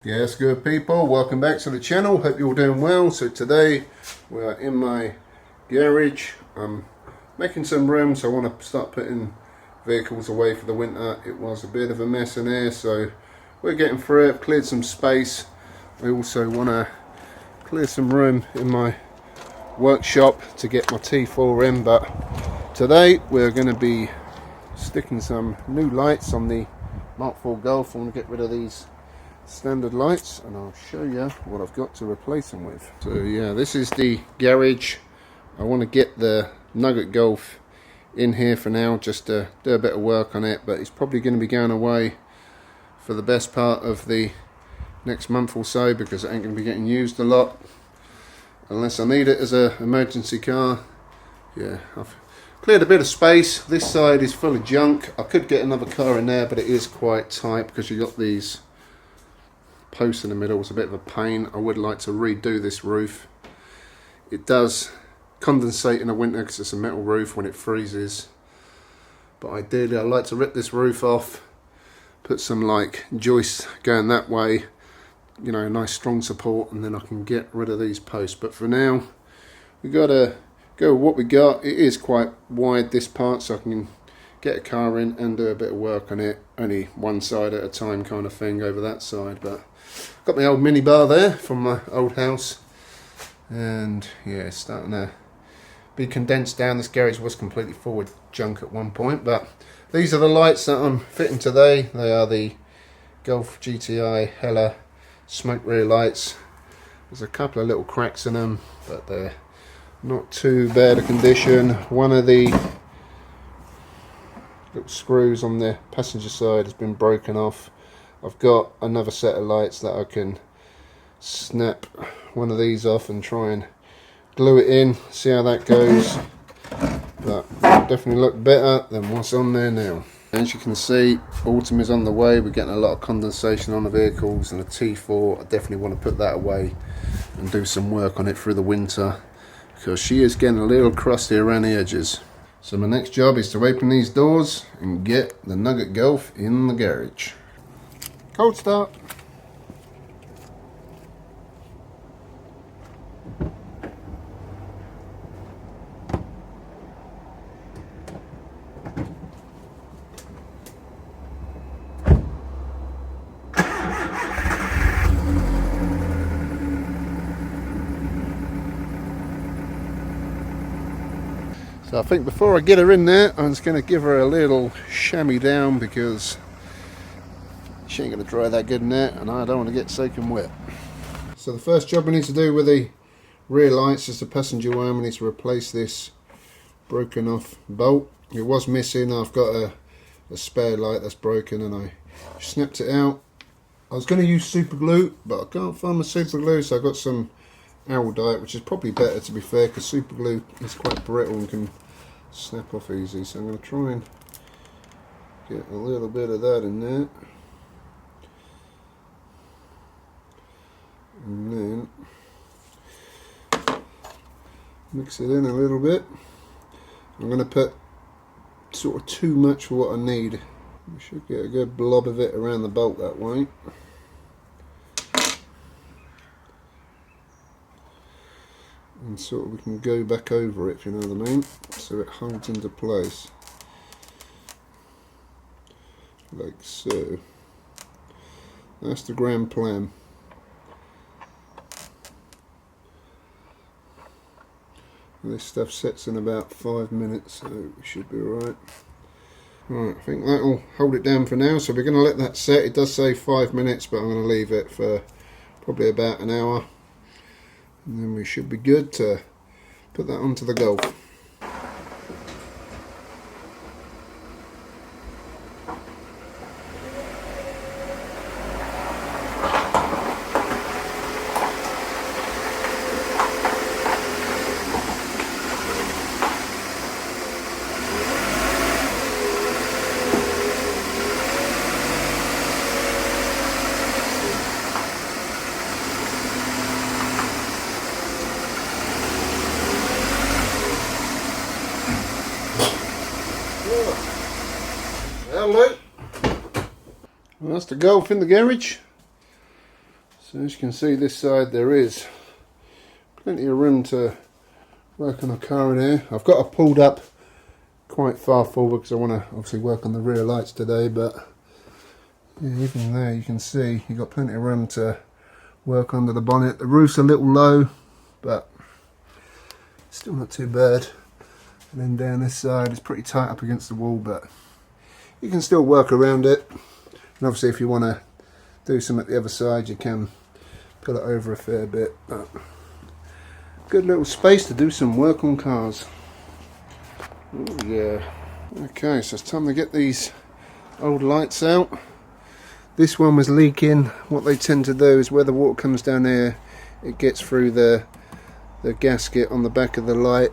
Yes, good people, welcome back to the channel. Hope you're all doing well. So today we are in my garage. I'm making some room, so I want to start putting vehicles away for the winter. It was a bit of a mess in here, so we're getting through it. Cleared some space. I also want to clear some room in my workshop to get my T4 in, but today we're going to be sticking some new lights on the Mk4 Golf. I want to get rid of these standard lights and I'll show you what I've got to replace them with. So yeah, this is the garage. I want to get the Nugget Golf in here for now, just to do a bit of work on it, but it's probably going to be going away for the best part of the next month or so because it ain't going to be getting used a lot unless I need it as an emergency car. Yeah, I've cleared a bit of space. This side is full of junk. I could get another car in there, but it is quite tight because you got these post in the middle. It's a bit of a pain. I would like to redo this roof. It does condensate in the winter because it's a metal roof when it freezes, but ideally I'd like to rip this roof off, put some like joists going that way, you know, nice strong support, and then I can get rid of these posts. But for now we gotta go with what we got. It is quite wide, this part, so I can get a car in and do a bit of work on it, only one side at a time kind of thing over that side. But got my old mini bar there from my old house, and yeah, it's starting to be condensed down. This garage was completely full with junk at one point, but these are the lights that I'm fitting today. They are the Golf GTI Hella smoke rear lights. There's a couple of little cracks in them, but they're not too bad a condition. One of the little screws on the passenger side has been broken off. I've got another set of lights that I can snap one of these off and try and glue it in, see how that goes. But definitely look better than what's on there now. As you can see, autumn is on the way. We're getting a lot of condensation on the vehicles, and the T4, I definitely want to put that away and do some work on it through the winter because she is getting a little crusty around the edges. So my next job is to open these doors and get the Nugget Golf in the garage. Cold start. So I think before I get her in there, I'm just going to give her a little chamois down because she ain't going to dry that good in there, and I don't want to get soaking wet. So the first job we need to do with the rear lights is the passenger one. We need to replace this broken off bolt. It was missing. I've got a spare light that's broken and I snapped it out. I was going to use super glue, but I can't find my super glue, so I got some Aldehyde, which is probably better to be fair because super glue is quite brittle and can snap off easy. So I'm going to try and get a little bit of that in there. And then mix it in a little bit. I'm going to put sort of too much for what I need. We should get a good blob of it around the bolt that way. And sort of we can go back over it, if you know what I mean, so it holds into place. Like so. That's the grand plan. This stuff sets in about 5 minutes, so we should be alright. Right, I think that will hold it down for now, so we're going to let that set. It does say 5 minutes, but I'm going to leave it for probably about an hour. And then we should be good to put that onto the Golf. Hello. Well, that's the Golf in the garage. So as you can see, this side there is plenty of room to work on a car in here. I've got it pulled up quite far forward because I want to obviously work on the rear lights today, but yeah, even there you can see you've got plenty of room to work under the bonnet. The roof's a little low, but still not too bad. And then down this side it's pretty tight up against the wall, but you can still work around it. And obviously if you want to do some at the other side, you can pull it over a fair bit, but good little space to do some work on cars. Oh yeah. Okay, so it's time to get these old lights out. This one was leaking. What they tend to do is where the water comes down here, it gets through the gasket on the back of the light,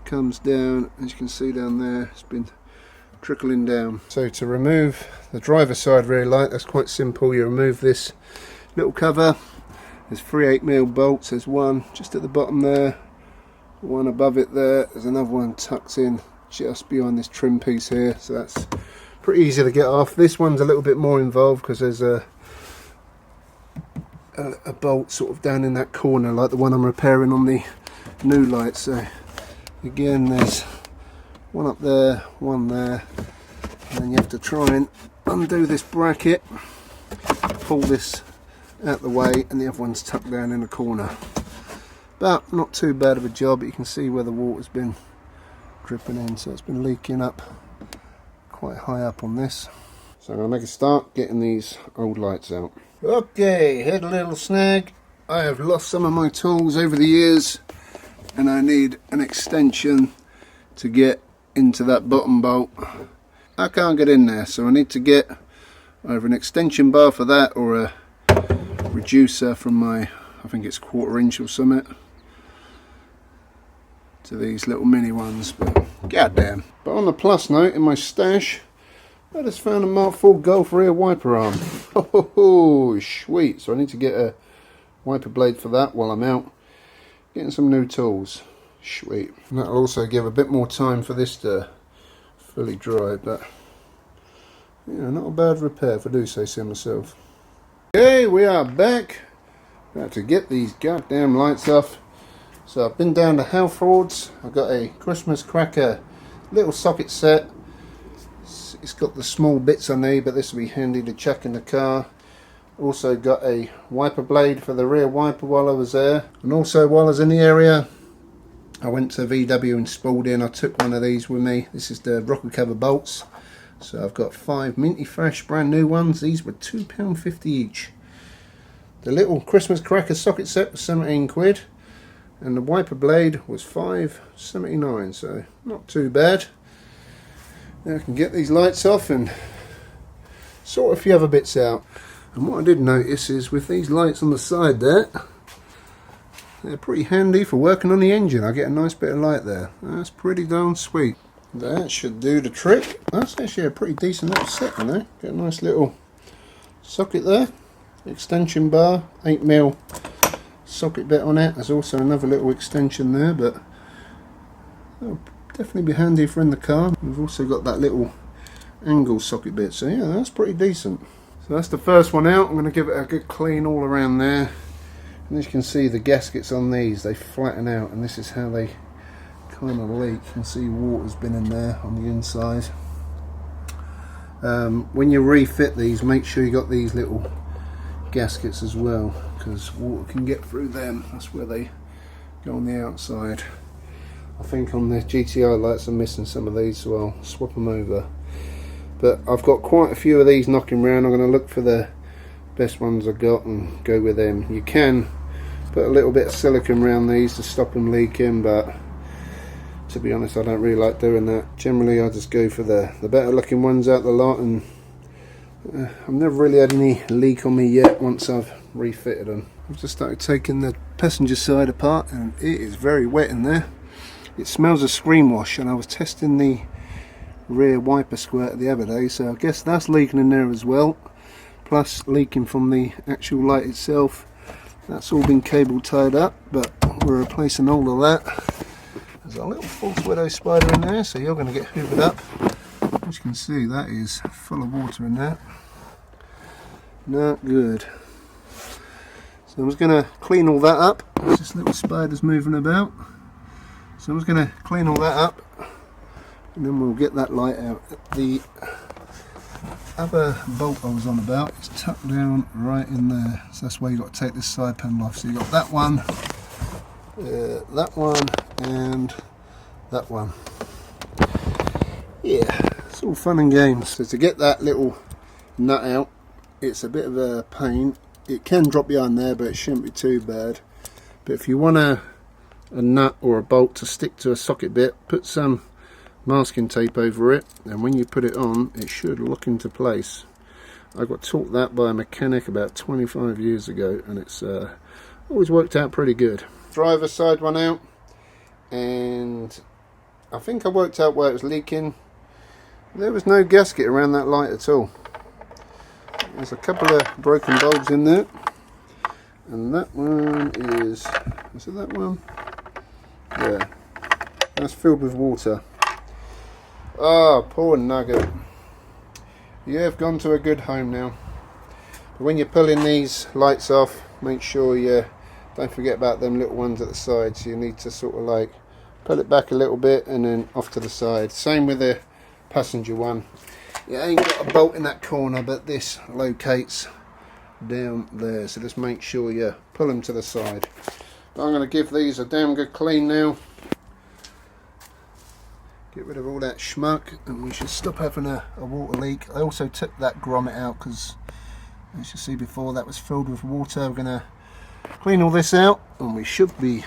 comes down, as you can see down there, it's been trickling down. So to remove the driver's side rear light, that's quite simple. You remove this little cover. There's 3 8mm bolts. There's one just at the bottom there, one above it there. There's another one tucked in just behind this trim piece here, so that's pretty easy to get off. This one's a little bit more involved because there's a bolt sort of down in that corner like the one I'm repairing on the new light. So again, there's one up there, one there, and then you have to try and undo this bracket, pull this out the way, and the other one's tucked down in the corner. But not too bad of a job. You can see where the water's been dripping in, so it's been leaking up quite high up on this. So I'm going to make a start getting these old lights out. Okay, had a little snag. I have lost some of my tools over the years and I need an extension to get into that bottom bolt. I can't get in there, so I need to get either an extension bar for that or a reducer from my, I think it's 1/4 inch or something, to these little mini ones, but goddamn. But on the plus note, in my stash, I just found a Mk4 Golf rear wiper arm. Oh, sweet. So I need to get a wiper blade for that while I'm out getting some new tools. Sweet. And that'll also give a bit more time for this to fully dry, but yeah, not a bad repair if I do say so myself. Okay, we are back. About to get these goddamn lights off. So I've been down to Halfords. I've got a Christmas cracker little socket set. It's got the small bits I need, but this will be handy to chuck in the car. Also got a wiper blade for the rear wiper while I was there. And also while I was in the area, I went to VW and Spalding. I took one of these with me. This is the rocker cover bolts. So I've got 5 minty fresh brand new ones. These were £2.50 each. The little Christmas cracker socket set was 17 quid. And the wiper blade was £5.79, so not too bad. Now I can get these lights off and sort a few other bits out. And what I did notice is with these lights on the side there, they're pretty handy for working on the engine. I get a nice bit of light there. That's pretty darn sweet. That should do the trick. That's actually a pretty decent little set, you know. Got a nice little socket there, extension bar, 8mm socket bit on it. There's also another little extension there, but that'll definitely be handy for in the car. We've also got that little angle socket bit, so yeah, that's pretty decent. So that's the first one out. I'm going to give it a good clean all around there. And as you can see, the gaskets on these, they flatten out, and this is how they kind of leak. You can see water's been in there on the inside. When you refit these, make sure you got these little gaskets as well, because water can get through them. That's where they go on the outside. I think on the GTI lights I'm missing some of these, so I'll swap them over. But I've got quite a few of these knocking around. I'm going to look for the best ones I've got and go with them. You can put a little bit of silicone around these to stop them leaking, but to be honest, I don't really like doing that. Generally I just go for the better looking ones out the lot, and I've never really had any leak on me yet once I've refitted them. I've just started taking the passenger side apart, and it is very wet in there. It smells of screen wash, and I was testing the rear wiper squirter the other day, so I guess that's leaking in there as well, plus leaking from the actual light itself. That's all been cable tied up, but we're replacing all of that. There's a little false widow spider in there, so you're going to get hoovered up. As you can see, that is full of water in there. Not good. So I'm just going to clean all that up. There's this little spider's moving about. So I'm just going to clean all that up, and then we'll get that light out. The other bolt I was on about is tucked down right in there. So that's why you've got to take this side panel off. So you've got that one, and that one. Yeah, it's all fun and games. So to get that little nut out, it's a bit of a pain. It can drop behind there, but it shouldn't be too bad. But if you want a nut or a bolt to stick to a socket bit, put some masking tape over it, and when you put it on, it should lock into place. I got taught that by a mechanic about 25 years ago, and it's always worked out pretty good. Driver side one out, and I think I worked out where it was leaking. There was no gasket around that light at all. There's a couple of broken bulbs in there, and that one is it that one? Yeah, that's filled with water. Oh, poor Nugget. You have gone to a good home now. But when you're pulling these lights off, make sure you don't forget about them little ones at the side. So you need to sort of like pull it back a little bit and then off to the side. Same with the passenger one. You ain't got a bolt in that corner, but this locates down there. So just make sure you pull them to the side. But I'm going to give these a damn good clean now. Get rid of all that schmuck, and we should stop having a water leak. I also took that grommet out because, as you see before, that was filled with water. We're going to clean all this out, and we should be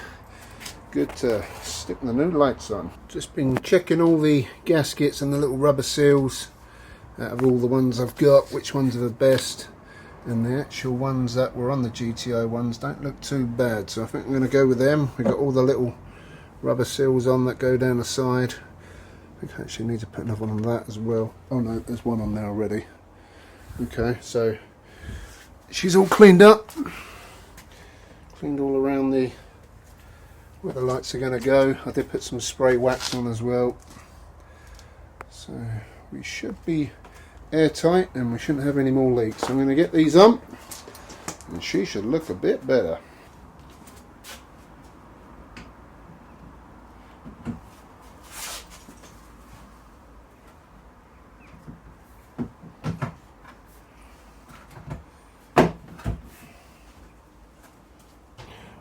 good to stick the new lights on. Just been checking all the gaskets and the little rubber seals out of all the ones I've got, which ones are the best, and the actual ones that were on the GTI ones don't look too bad, so I think I'm going to go with them. We've got all the little rubber seals on that go down the side. I think I actually need to put another one on that as well. Oh no, there's one on there already. Okay, so she's all cleaned up. Cleaned all around the where the lights are going to go. I did put some spray wax on as well. So we should be airtight and we shouldn't have any more leaks. So I'm going to get these on, and she should look a bit better.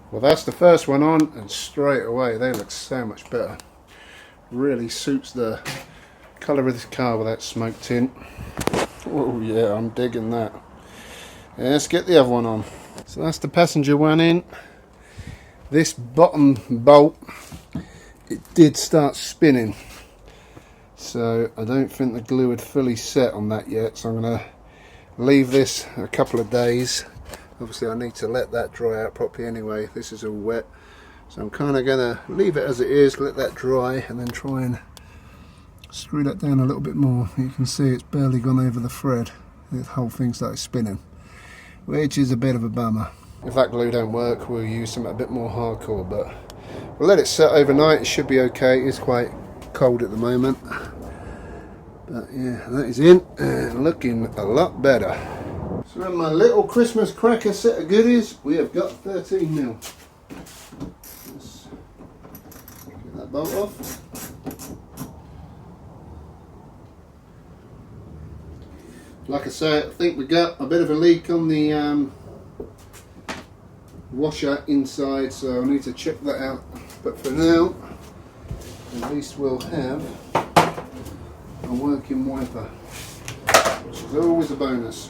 Well, that's the first one on, and straight away they look so much better. Really suits the colour of this car with that smoke tint. Oh yeah, I'm digging that. Yeah, let's get the other one on. So that's the passenger one in. This bottom bolt, it did start spinning. So I don't think the glue had fully set on that yet. So I'm going to leave this a couple of days. Obviously I need to let that dry out properly anyway. This is all wet. So I'm kind of going to leave it as it is, let that dry, and then try and screw that down a little bit more. You can see it's barely gone over the thread. The whole thing started spinning, which is a bit of a bummer. If that glue don't work, we'll use something a bit more hardcore, but we'll let it set overnight. It should be okay. It's quite cold at the moment. But yeah, that is in and looking a lot better. So in my little Christmas cracker set of goodies, we have got 13mm. Let's get that bolt off. Like I say, I think we got a bit of a leak on the washer inside, so I need to check that out. But for now, at least we'll have a working wiper, which is always a bonus.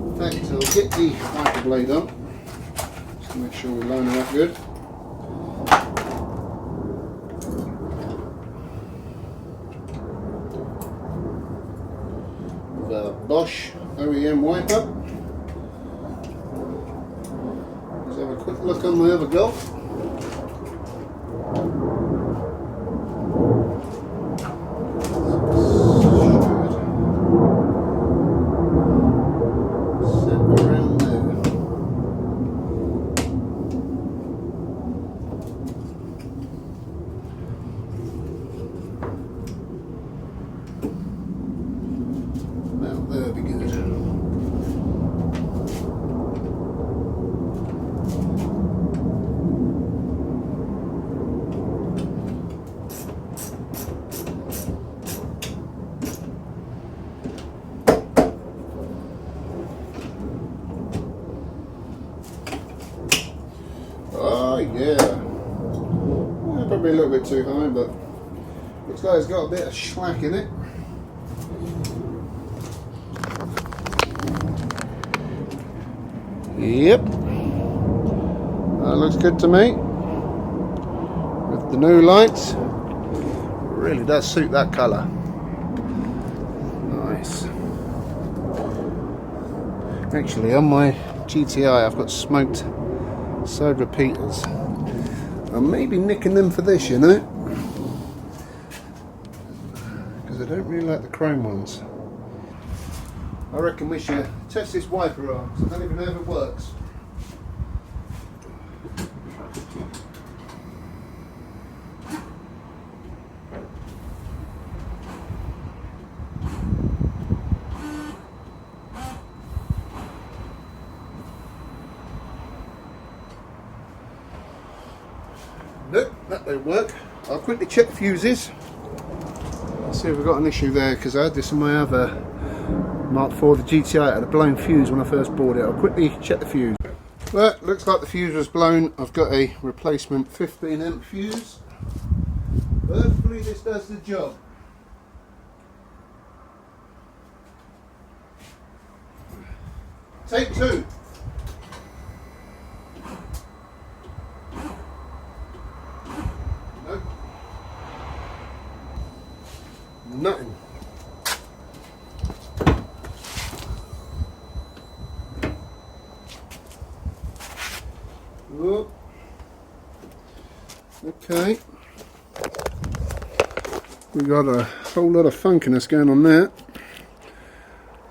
In fact, I'll get the wiper blade on, just to make sure we line her up good. The Bosch OEM wiper. Let's have a quick look on my other Golf. Sit around there. Probably a little bit too high, but looks like it's got a bit of slack in it. Yep, that looks good to me. With the new lights, it really does suit that colour. Nice. Actually, on my GTI, I've got smoked side repeaters. I may be nicking them for this, you know, because I don't really like the chrome ones. I reckon we should test this wiper on, because I don't even know if it works. Nope, that don't work. I'll quickly check the fuses. Let's see if we've got an issue there, because I had this in my other Mk4 the GTI. Had a blown fuse when I first bought it. I'll quickly check the fuse. Well, looks like the fuse was blown. I've got a replacement 15 amp fuse. Hopefully this does the job. Take two. Nope. Nothing. Oh. Okay. We got a whole lot of funkiness going on there.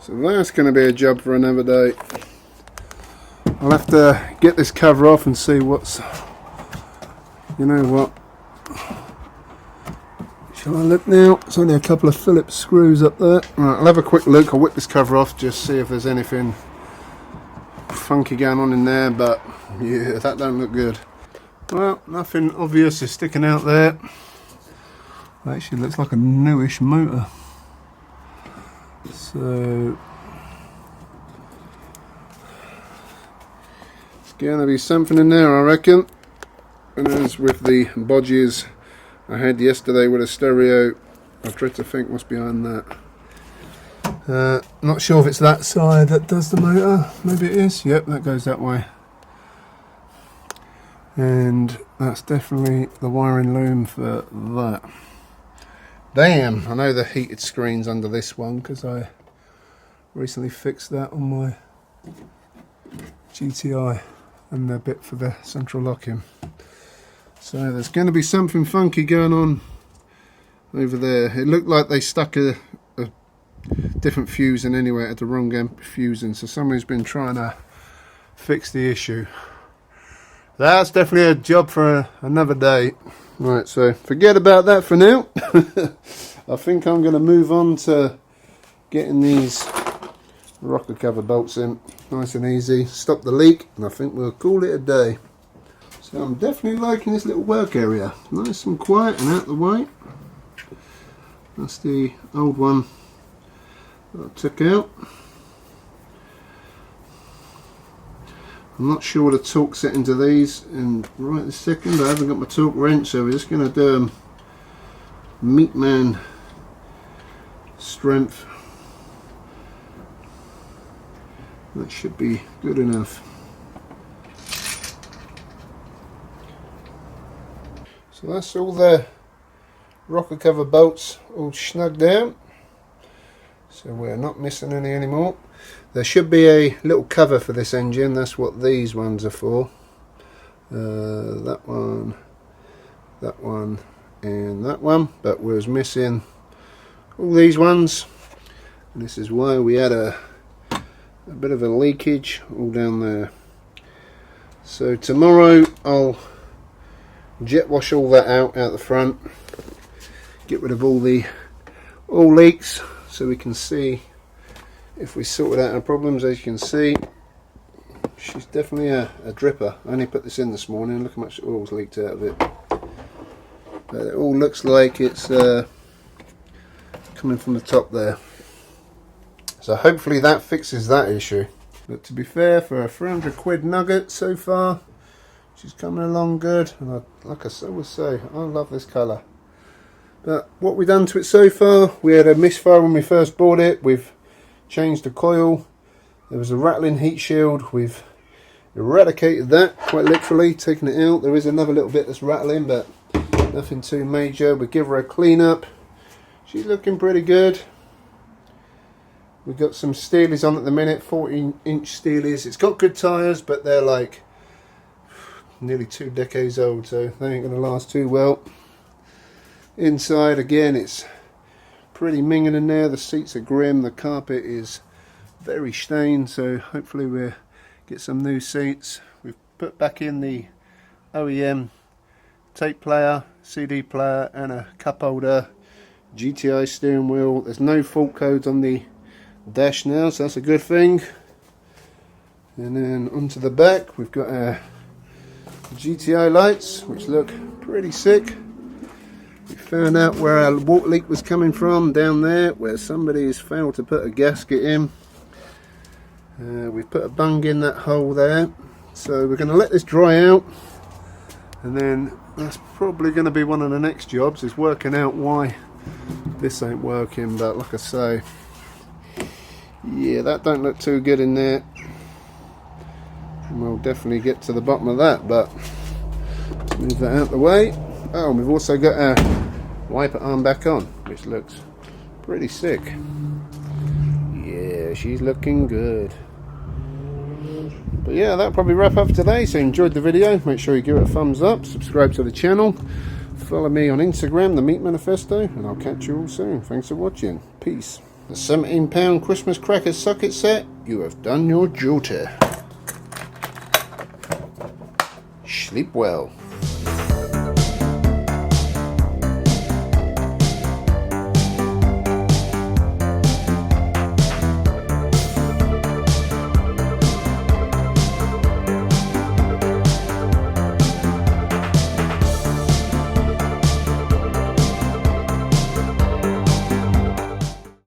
So that's going to be a job for another day. I'll have to get this cover off and see what's, you know what, shall I look now? It's only a couple of Phillips screws up there. Right, I'll have a quick look. I'll whip this cover off, just see if there's anything funky going on in there, but yeah, that don't look good. Well, nothing obvious is sticking out there. Actually looks like a newish motor. So it's going to be something in there, I reckon. And as with the bodges I had yesterday with a stereo, I've tried to think what's behind that. Not sure if it's that side that does the motor. Maybe it is. Yep, that goes that way. And that's definitely the wiring loom for that. Damn, I know the heated screen's under this one because I recently fixed that on my GTI and the bit for the central locking. So there's going to be something funky going on over there. It looked like they stuck a different fuse in anyway at the wrong amp fusing, so somebody's been trying to fix the issue. That's definitely a job for another day. Right, so forget about that for now. I think I'm going to move on to getting these rocker cover bolts in, nice and easy, stop the leak, and I think we'll call it a day. So I'm definitely liking this little work area, nice and quiet and out the way. That's the old one that I took out. I'm not sure what a torque setting to these in right this second. I haven't got my torque wrench, so we're just going to do meat man strength. That should be good enough. So that's all the rocker cover bolts all snugged down. So we're not missing any anymore. There should be a little cover for this engine. That's what these ones are for. That one, and that one. But we was missing all these ones. And this is why we had a bit of a leakage all down there. So tomorrow I'll jet wash all that out the front. Get rid of all leaks so we can see if we sorted out our problems. As you can see, she's definitely a dripper. I only put this in this morning. Look how much oil's leaked out of it. But it all looks like it's coming from the top there. So hopefully that fixes that issue. But to be fair, for a 300 quid nugget so far, She's coming along good, and like I always say, I love this colour. But what we've done to it so far, we had a misfire when we first bought it. We've changed the coil. There was a rattling heat shield. We've eradicated that, quite literally, taking it out. There is another little bit that's rattling, but nothing too major. We give her a clean up. She's looking pretty good. We've got some Steelies on at the minute, 14-inch Steelies. It's got good tyres, but they're like nearly 2 decades old, so they ain't going to last too well. Inside, again, it's pretty minging in there. The seats are grim. The carpet is very stained, so hopefully we'll get some new seats. We've put back in the OEM tape player, CD player, and a cup holder. GTI steering wheel. There's no fault codes on the dash now, so that's a good thing. And then onto the back, we've got our GTI lights, which look pretty sick. We found out where our water leak was coming from, down there where somebody has failed to put a gasket in. We've put a bung in that hole there, so we're going to let this dry out, and then that's probably going to be one of the next jobs, is working out why this ain't working. But like I say, yeah, that don't look too good in there, and we'll definitely get to the bottom of that. But let's move that out the way. Oh, and we've also got our wiper arm back on, which looks pretty sick. Yeah, she's looking good. But yeah, that'll probably wrap up today. So enjoyed the video, make sure you give it a thumbs up, subscribe to the channel, follow me on Instagram, the Meat Manifesto, and I'll catch you all soon. Thanks for watching. Peace. The £17 Christmas cracker socket set, you have done your duty. Sleep well.